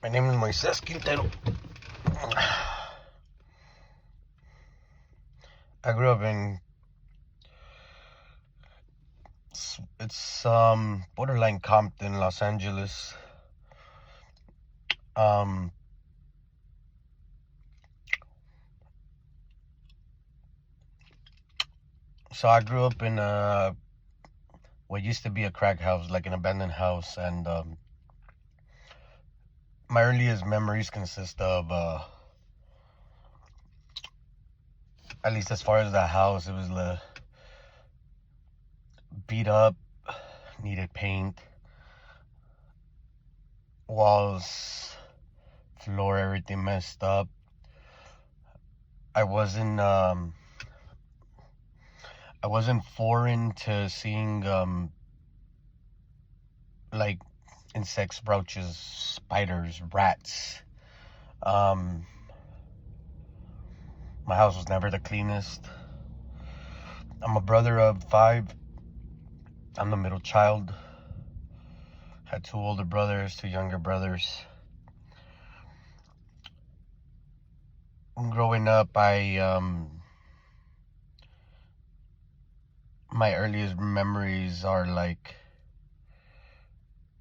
My name is Moises Quintero. I grew up in it's borderline Compton, Los Angeles. Um, so I grew up in what used to be a crack house, like an abandoned house, and my earliest memories consist of at least as far as the house, it was beat up, needed paint, walls, floor, everything messed up. I wasn't um I wasn't foreign to seeing like insects, roaches, spiders, rats. Um, my house was never the cleanest. I'm a brother of 5. I'm the middle child. Had 2 older brothers, 2 younger brothers. Growing up, my earliest memories are like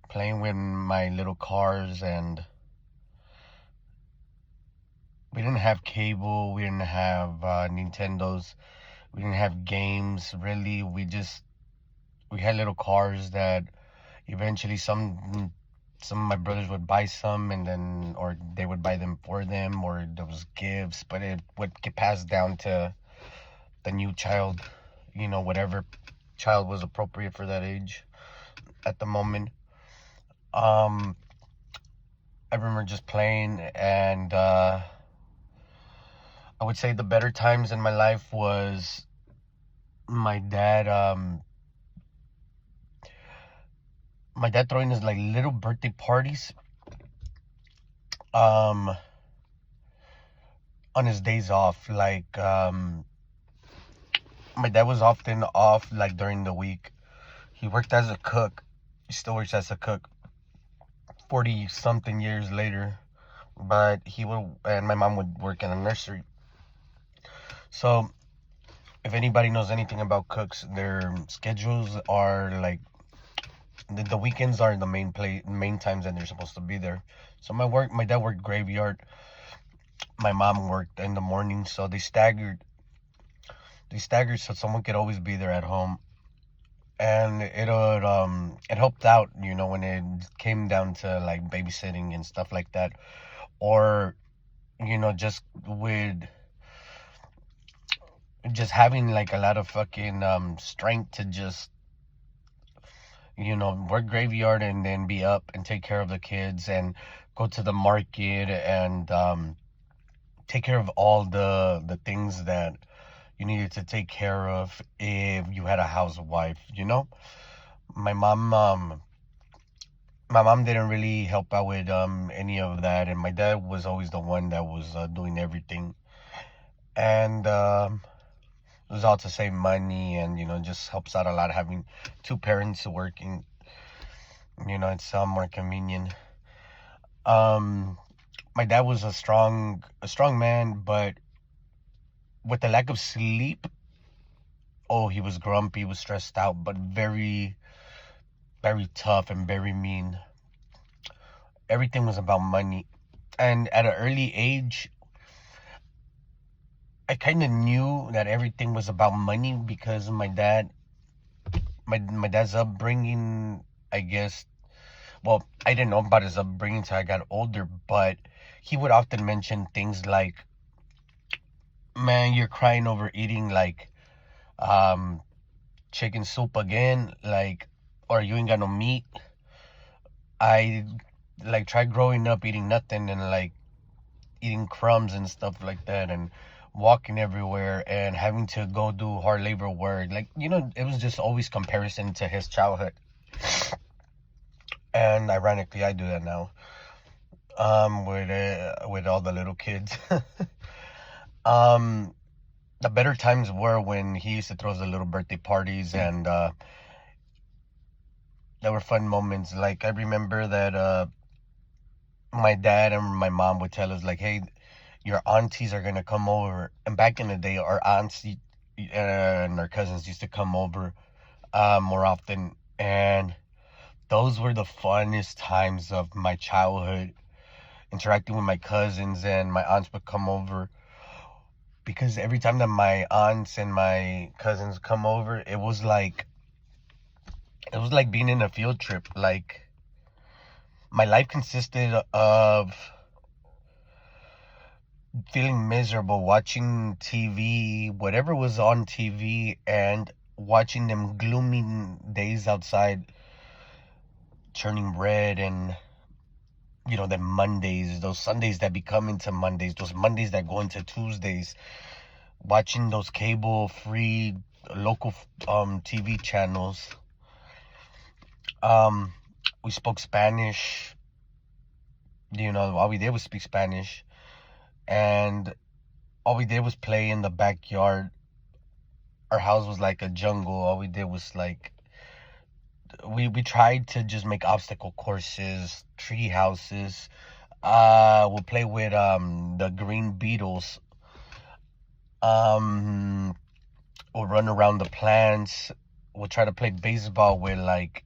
playing with my little cars, and we didn't have cable, we didn't have Nintendos, we didn't have games really. We had little cars that eventually some of my brothers would buy some, and then or they would buy them for them, or there was gifts, but it would get passed down to the new child, whatever child was appropriate for that age at the moment. I remember just playing, and I would say the better times in my life was my dad throwing his like little birthday parties on his days off. Like my dad was often off like during the week. He worked as a cook. He still works as a cook 40 something years later, but and my mom would work in a nursery. So if anybody knows anything about cooks, their schedules are like the weekends are the main times that they're supposed to be there. So my dad worked graveyard, my mom worked in the morning, so they staggered so someone could always be there at home. And it helped out, when it came down to like babysitting and stuff like that, or just with just having like a lot of fucking strength to just work graveyard and then be up and take care of the kids and go to the market and take care of all the things that you needed to take care of if you had a housewife. My mom didn't really help out with any of that, and my dad was always the one that was doing everything. And it was all to save money, and just helps out a lot having 2 parents working. It's more convenient. My dad was a strong man, but with the lack of sleep, oh, he was grumpy, he was stressed out, but very, very tough and very mean. Everything was about money. And at an early age, I kind of knew that everything was about money because my dad's upbringing, I guess. Well, I didn't know about his upbringing until I got older, but he would often mention things like, man, you're crying over eating like chicken soup again, like, or you ain't got no meat. I like tried growing up eating nothing and like eating crumbs and stuff like that, and walking everywhere and having to go do hard labor work. Like, it was just always comparison to his childhood. And ironically, I do that now. With all the little kids. The better times were when he used to throw the little birthday parties, and there were fun moments. Like I remember that my dad and my mom would tell us like, hey, your aunties are gonna come over. And back in the day, our aunts and our cousins used to come over more often, and those were the funnest times of my childhood, interacting with my cousins, and my aunts would come over, because every time that my aunts and my cousins come over, it was like being in a field trip. Like, my life consisted of feeling miserable, watching TV, whatever was on TV, and watching them gloomy days outside turning red, and then Mondays, those Sundays that become into Mondays, those Mondays that go into Tuesdays, watching those cable free local TV channels. We spoke Spanish. All we did was speak Spanish, and all we did was play in the backyard. Our house was like a jungle. All we did was like, we tried to just make obstacle courses, tree houses. We'll play with the green beetles. We'll run around the plants. We'll try to play baseball with like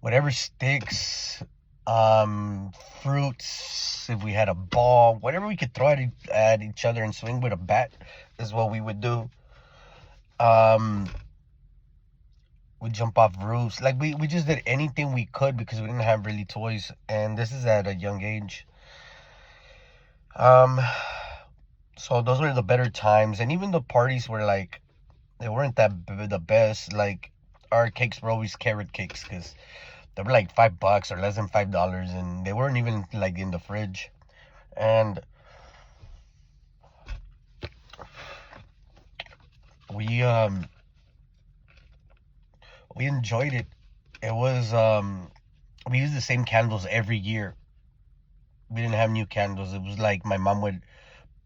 whatever sticks, fruits. If we had a ball, whatever we could throw at each other and swing with a bat is what we would do. We jump off roofs. Like, we just did anything we could because we didn't have really toys, and this is at a young age. So those were the better times, and even the parties were like, they weren't the best. Like, our cakes were always carrot cakes because they were like $5 or less than $5, and they weren't even like in the fridge. And we enjoyed it. It was we used the same candles every year. We didn't have new candles. It was like my mom would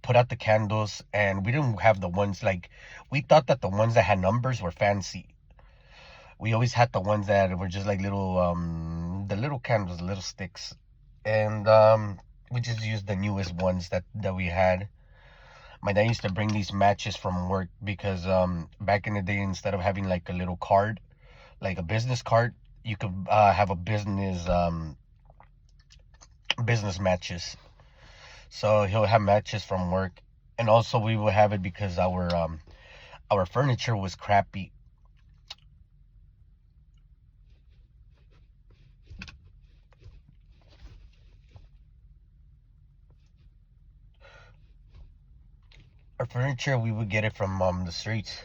put out the candles, and we didn't have the ones like, we thought that the ones that had numbers were fancy. We always had the ones that were just like little the little candles, the little sticks. And we just used the newest ones that we had. My dad used to bring these matches from work because back in the day, instead of having like a little card, like a business card, you could have a business matches. So he'll have matches from work, and also we would have it because our furniture was crappy. Our furniture, we would get it from the streets.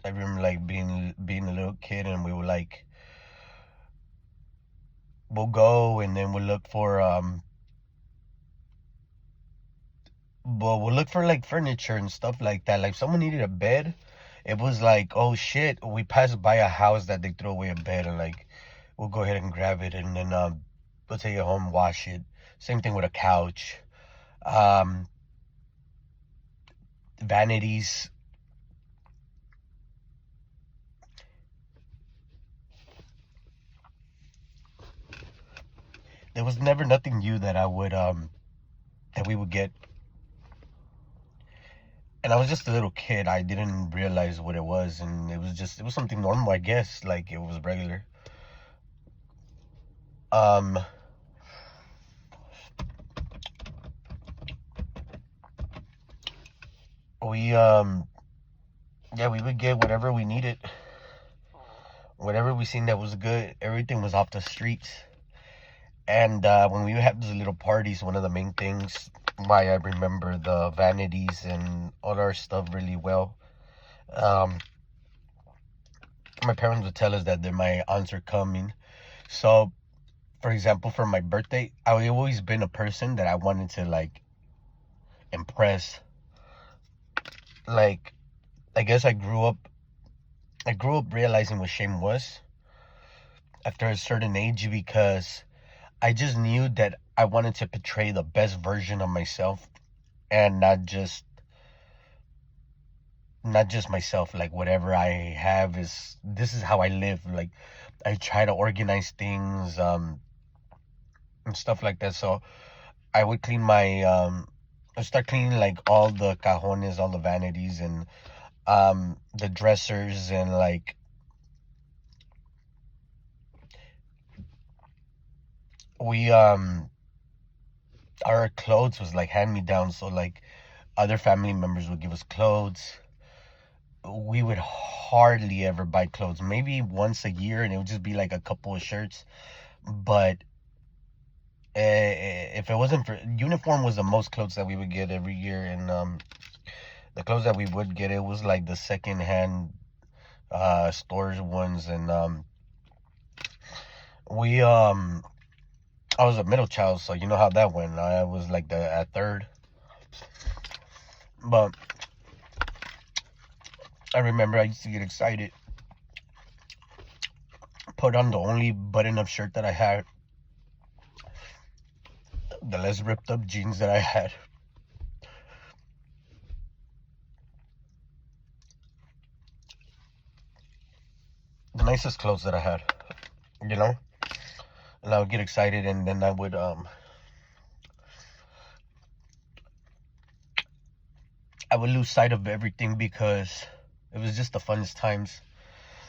I remember like being a little kid, and we would like, we'll go and then we'll look for like furniture and stuff like that. Like, someone needed a bed. It was like, oh shit, we passed by a house that they threw away a bed, and like, we'll go ahead and grab it, and then we'll take it home, wash it. Same thing with a couch. Vanities. There was never nothing new that we would get. And I was just a little kid. I didn't realize what it was, and it was something normal, I guess. Like, it was regular. We yeah, we would get whatever we needed. Whatever we seen that was good, everything was off the streets. And when we would have those little parties, one of the main things why I remember the vanities and all our stuff really well, my parents would tell us that my aunts are coming. So, for example, for my birthday, I've always been a person that I wanted to like impress. Like, I guess I grew up realizing what shame was after a certain age, because I just knew that I wanted to portray the best version of myself, and not just myself. Like, whatever I have this is how I live. Like, I try to organize things. and stuff like that. So I would clean my I start cleaning like all the cajones, all the vanities, and the dressers, and like we our clothes was like hand me down. So like other family members would give us clothes. We would hardly ever buy clothes, maybe once a year, and it would just be like a couple of shirts. But if it wasn't for uniform, was the most clothes that we would get every year. And the clothes that we would get, it was like the second hand stores ones. And we I was a middle child, so you know how that went. I was like the at third. But I remember I used to get excited, put on the only button up shirt that I had, the less ripped up jeans that I had, the nicest clothes that I had, you know. And I would get excited, and then I would lose sight of everything because it was just the funnest times.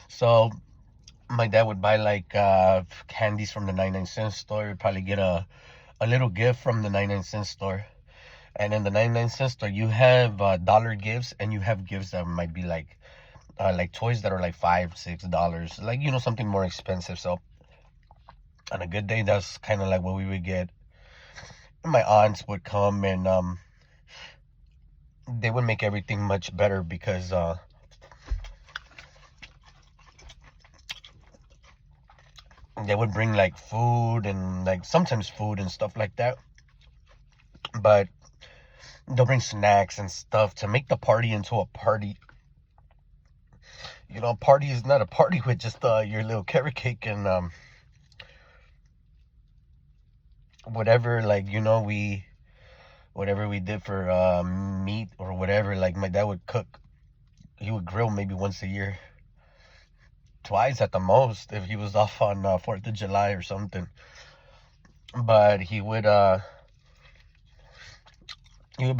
So my dad would buy like candies from the 99-cent store. He'd probably get a little gift from the 99-cent store. And in the 99-cent store, you have dollar gifts, and you have gifts that might be like toys that are like $5-6, like, you know, something more expensive. So on a good day, that's kind of like what we would get. And my aunts would come, and they would make everything much better because they would bring like food, and like sometimes food and stuff like that. But they'll bring snacks and stuff to make the party into a party. You know, a party is not a party with just your little carrot cake and whatever, like, you know, whatever we did for meat or whatever. Like my dad would cook, he would grill maybe once a year, twice at the most if he was off on 4th of July or something. But he would buy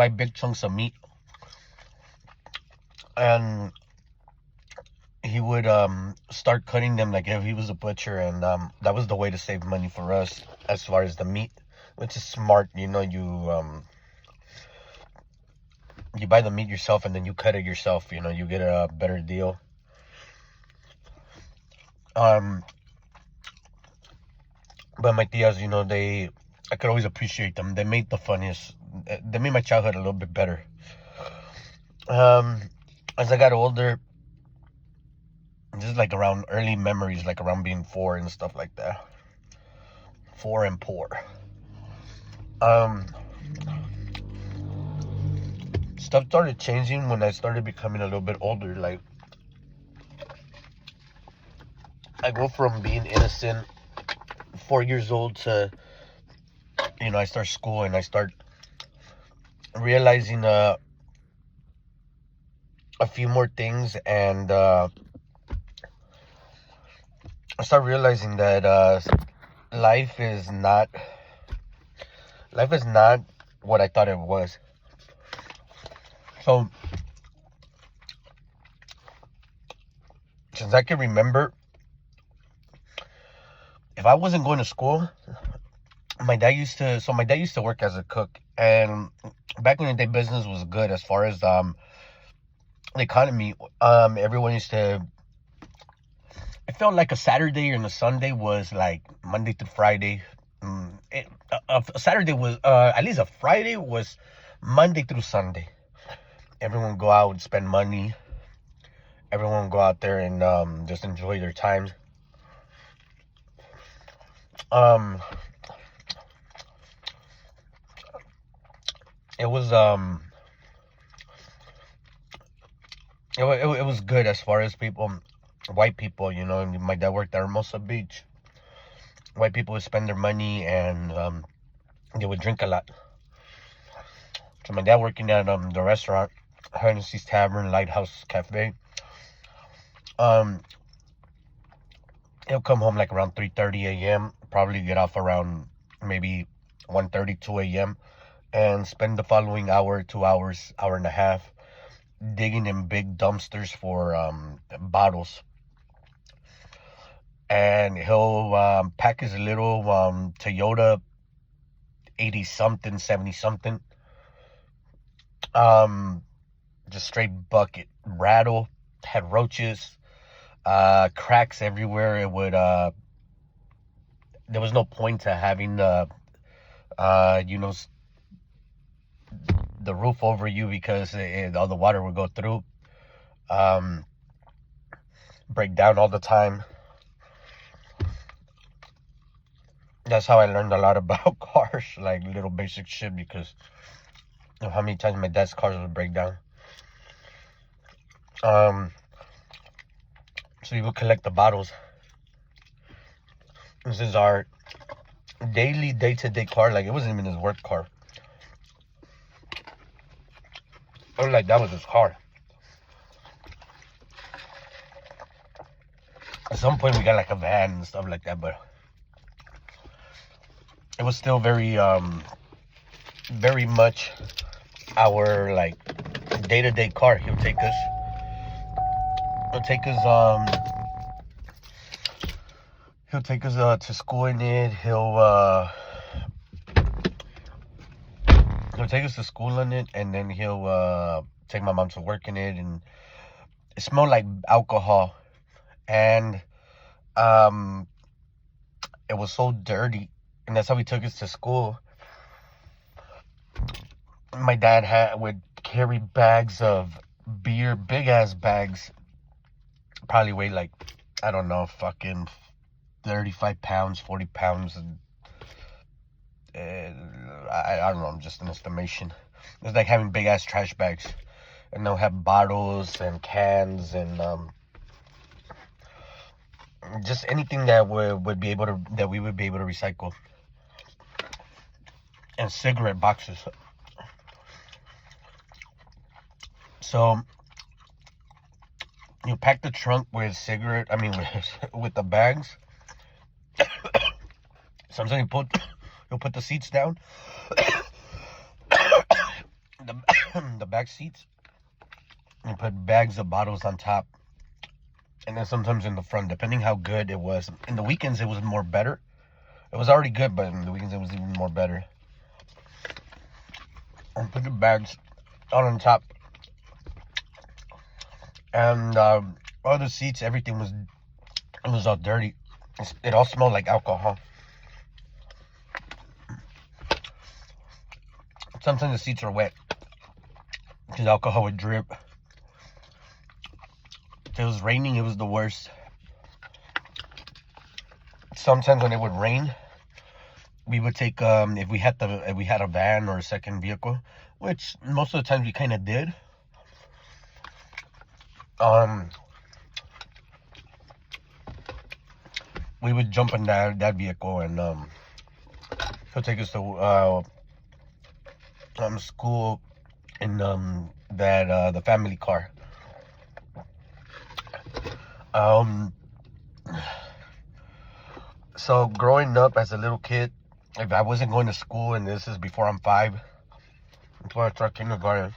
big chunks of meat, and he would start cutting them like if he was a butcher. And that was the way to save money for us as far as the meat, which is smart. You know, you buy the meat yourself, and then you cut it yourself. You know, you get a better deal. But my tias, you know, I could always appreciate them. They made the funniest. They made my childhood a little bit better. As I got older, just like around early memories, like around being 4 and stuff like that. 4 and poor. Stuff started changing when I started becoming a little bit older. Like, I go from being innocent, 4 years old, to, you know, I start school, and I start realizing a few more things. And I start realizing that life is not what I thought it was. So since I can remember, if I wasn't going to school, my dad used to work as a cook. And back in the day, business was good as far as the economy. Everyone used to, it felt like a Saturday and a Sunday was like Monday through Friday. A Saturday was at least a Friday was Monday through Sunday. Everyone would go out and spend money. Everyone would go out there and just enjoy their time. It was it was good as far as people, white people, you know. My dad worked at Hermosa Beach. White people would spend their money, and they would drink a lot. So my dad working at the restaurant, Hennessy's Tavern, Lighthouse Cafe. He'll come home like around 3:30 a.m. Probably get off around maybe 1:30, 2 a.m., and spend the following hour, 2 hours, hour and a half digging in big dumpsters for bottles. And he'll pack his little Toyota 80 something, 70 something, just straight bucket, rattle, had roaches, cracks everywhere. It would there was no point to having the the roof over you, because all the water would go through, break down all the time. That's how I learned a lot about cars, like little basic shit, because of how many times my dad's cars would break down. So we would collect the bottles. This is our daily, day-to-day car. Like, it wasn't even his work car. It was like that was his car. At some point we got like a van and stuff like that, but it was still very very much our like day-to-day car. He'll take us to school in it. He'll take us to school in it, and then he'll take my mom to work in it, and it smelled like alcohol, and it was so dirty, and that's how he took us to school. My dad would carry bags of beer, big ass bags, probably weighed like, I don't know, fucking 35 pounds, 40 pounds, and I don't know, just an estimation. It's like having big ass trash bags, and they'll have bottles and cans and just anything that we would be able to recycle, and cigarette boxes. So you pack the trunk with with the bags. Sometimes you'll put the seats down, the back seats, and put bags of bottles on top, and then sometimes in the front, depending how good it was. In the weekends, it was more better. It was already good, but in the weekends, it was even more better. And put the bags all on top, and all the seats, everything was all dirty. It all smelled like alcohol. Sometimes the seats are wet because alcohol would drip. If it was raining, it was the worst. Sometimes when it would rain, we would take if we had a van or a second vehicle, which most of the times we kind of did. We would jump in that vehicle, and he'll take us to school in the family car. So growing up as a little kid, if I wasn't going to school, and this is before I'm 5, before I start kindergarten,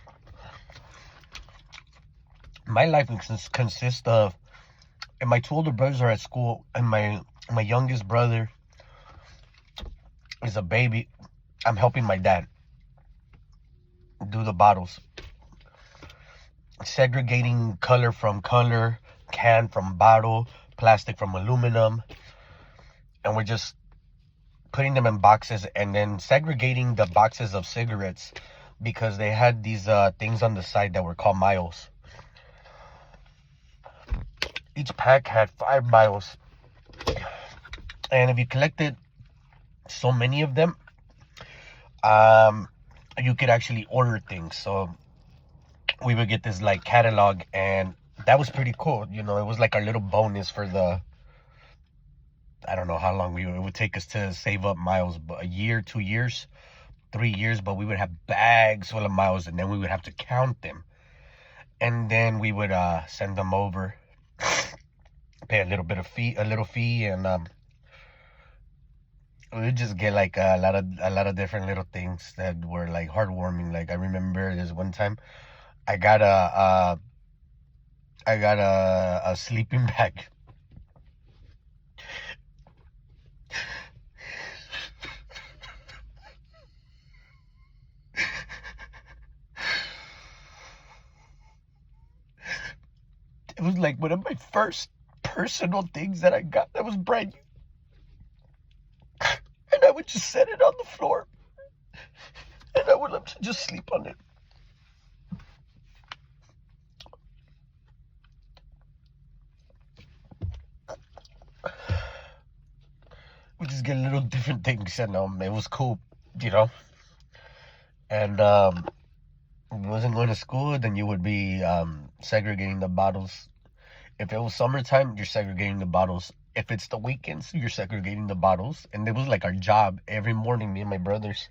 my life consists of, and my 2 older brothers are at school, and my youngest brother is a baby. I'm helping my dad do the bottles, segregating color from color, can from bottle, plastic from aluminum, and we're just putting them in boxes, and then segregating the boxes of cigarettes, because they had these things on the side that were called miles. Each pack had 5 miles, and if you collected so many of them, you could actually order things. So we would get this like catalog, and that was pretty cool. It was like our little bonus for the, I don't know how long it would take us to save up miles, but a year, 2 years, 3 years, but we would have bags full of miles, and then we would have to count them, and then we would send them over, pay a little fee, and we would just get like a lot of different little things that were like heartwarming. Like I remember this one time I got a sleeping bag. It was like one of my first personal things that I got that was brand new. And I would just set it on the floor. And I would love to just sleep on it. We just get little different things, and it was cool, you know. And if you wasn't going to school, then you would be segregating the bottles. If it was summertime, you're segregating the bottles. If it's the weekends, you're segregating the bottles. And it was like our job every morning, me and my brothers.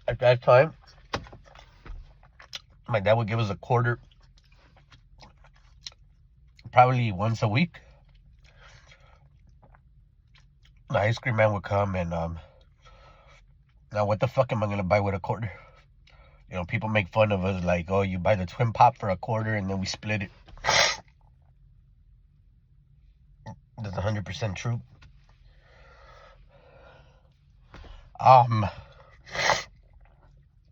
At that time, my dad would give us a quarter probably once a week. The ice cream man would come and now what the fuck am I gonna buy with a quarter? You know, people make fun of us like, oh, you buy the twin pop for a quarter and then we split it. That's 100% true.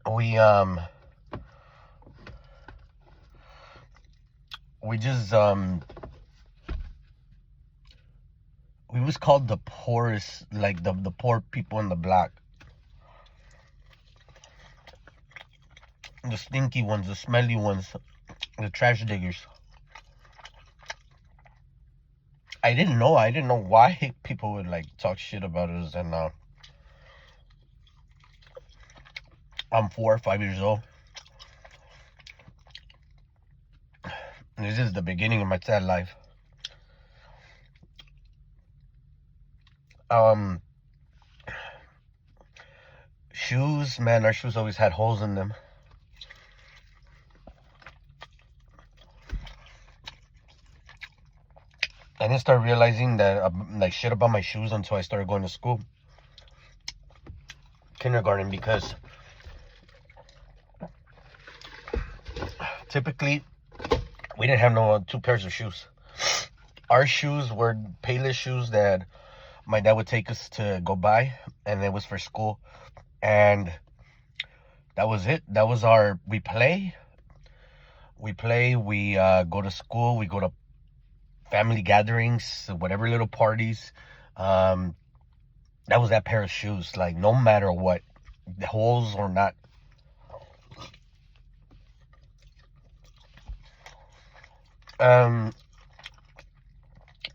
We we just we was called the poorest, like the poor people in the block. The stinky ones, the smelly ones, the trash diggers. I didn't know why people would like talk shit about us. And I'm 4 or 5 years old. This is the beginning of my sad life. Shoes, man, our shoes always had holes in them. I didn't start realizing that like shit about my shoes until I started going to school, kindergarten, because typically we didn't have no 2 pairs of shoes. Our shoes were Payless shoes that my dad would take us to go buy, and it was for school. And that was it. That was our, we play, we go to school, we go to family gatherings, whatever little parties. That was that pair of shoes, like no matter what, the holes or not.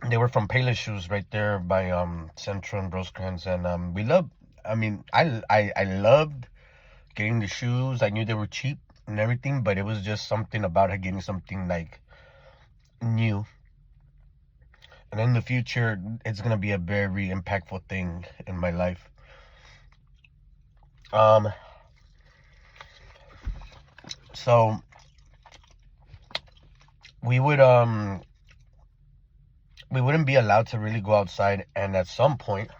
They were from Payless Shoes right there by Central and Rosecrans, and we loved. I mean, I loved getting the shoes. I knew they were cheap and everything, but it was just something about getting something like new. And in the future, it's gonna be a very impactful thing in my life. So we wouldn't be allowed to really go outside, and at some point